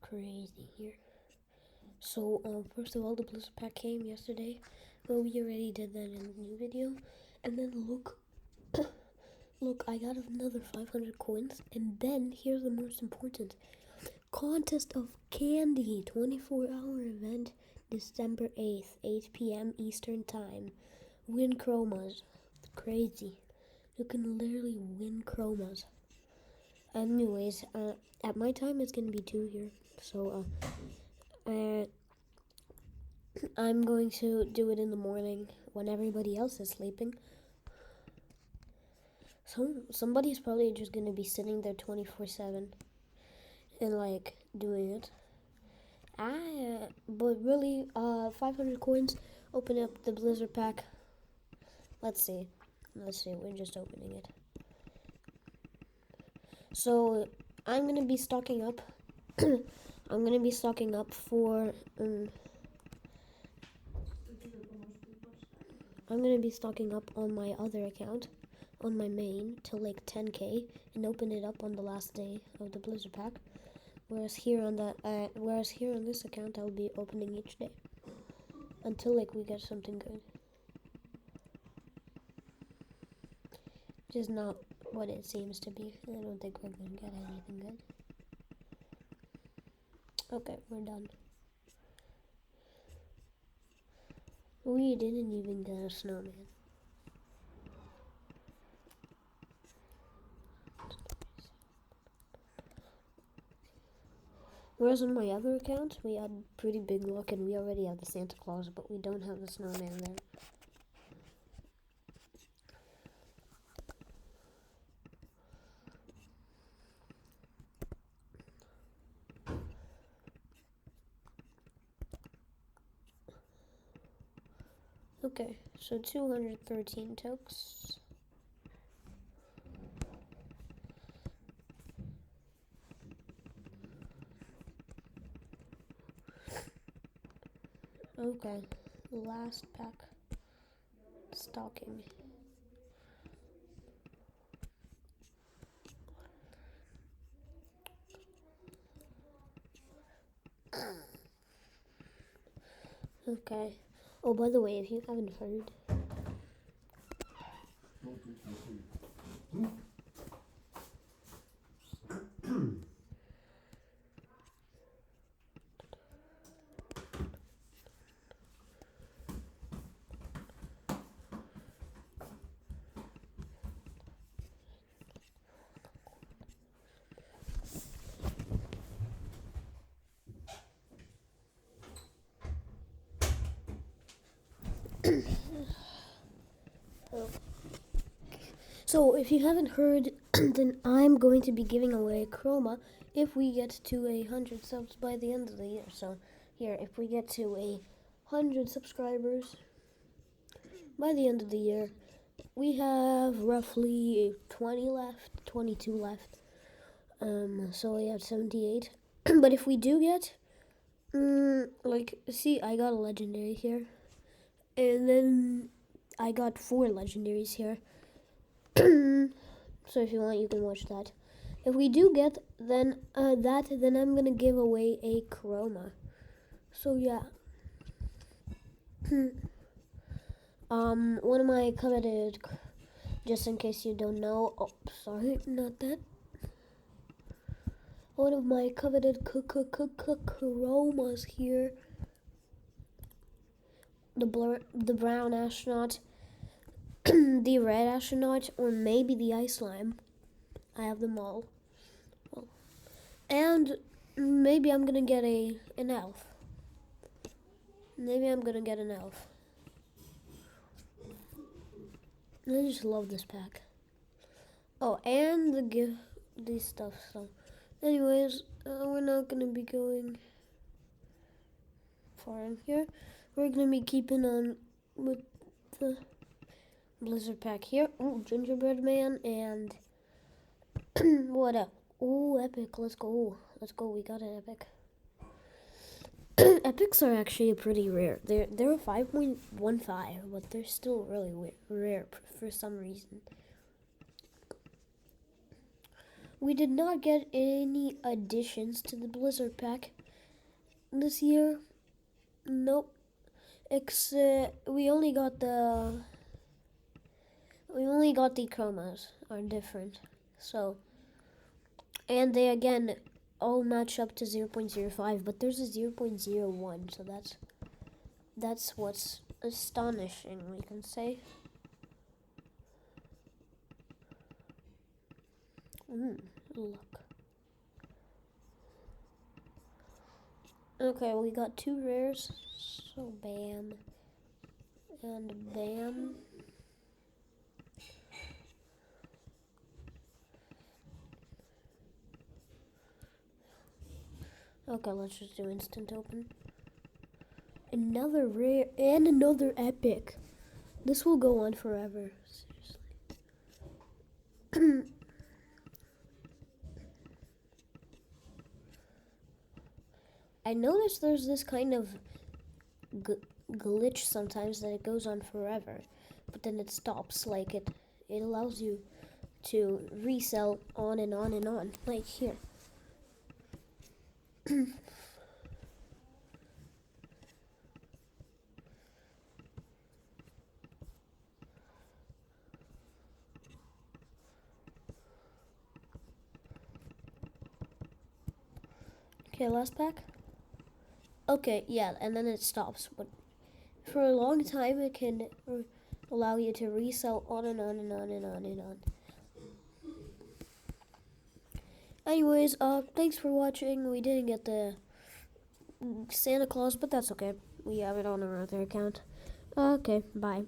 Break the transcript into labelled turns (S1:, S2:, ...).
S1: crazy here. So, first of all, the Blizzard Pack came yesterday. Well, we already did that in the new video. And then look, look, I got another 500 coins. And then, here's the most important. Contest of Candy, 24-hour event, December 8th, 8 p.m. Eastern Time. Win chromas. Crazy. You can literally win chromas. Anyways, at my time, it's gonna be 2 here. So, I'm going to do it in the morning when everybody else is sleeping. Somebody's probably just gonna be sitting there 24/7 and like doing it. But really, 500 coins. Open up the Blizzard Pack. Let's see. We're just opening it. So I'm gonna be stocking up. I'm gonna be stocking up for. I'm gonna be stocking up on my other account, on my main, till like 10k, and open it up on the last day of the Blizzard Pack. Whereas here on this account, I'll be opening each day until like we get something good. Just not what it seems to be. I don't think we're gonna get anything good. Okay, we're done. We didn't even get a snowman. Whereas on my other account, we had pretty big luck and we already have the Santa Claus, but we don't have the snowman there. Okay, so 213 tokes. Okay, last pack. Stocking. Okay. Oh, by the way, if you haven't heard, so if you haven't heard, then I'm going to be giving away Chroma if we get to 100 subs by the end of the year. So here, if we get to 100 subscribers by the end of the year, we have roughly 22 left. So we have 78. But if we do get, see, I got a legendary here, and then I got 4 legendaries here. So if you want, you can watch that. If we do get then then I'm gonna give away a Chroma. So yeah. One of my coveted, just in case you don't know. Oh, sorry, not that. One of my coveted Chromas here. The brown astronaut, the red astronaut, or maybe the ice slime. I have them all. Well, and maybe I'm gonna get an elf. Maybe I'm gonna get an elf. I just love this pack. Oh, and these stuff. So, anyways, we're not gonna be going far in here. We're gonna be keeping on with the Blizzard Pack here. Oh, Gingerbread Man and what up? Oh, epic. Let's go. We got an epic. Epics are actually pretty rare. They're a 5.15, but they're still really rare for some reason. we did not get any additions to the Blizzard pack this year. Nope. We only got the chromas are different. So, and they again all match up to 0.05, but there's a 0.01, so that's what's astonishing, we can say. Look. Okay, we got 2 rares, so bam and bam. Okay, let's just do instant open. Another rare and another epic. This will go on forever, seriously. I noticed there's this kind of glitch sometimes that it goes on forever, but then it stops. Like it allows you to resell on and on and on, like here. Okay, last pack. Okay, yeah, and then it stops, but for a long time it can allow you to resell on and on and on and on and on. Anyways, thanks for watching. We didn't get the Santa Claus, but that's okay. We have it on our other account. Okay, bye.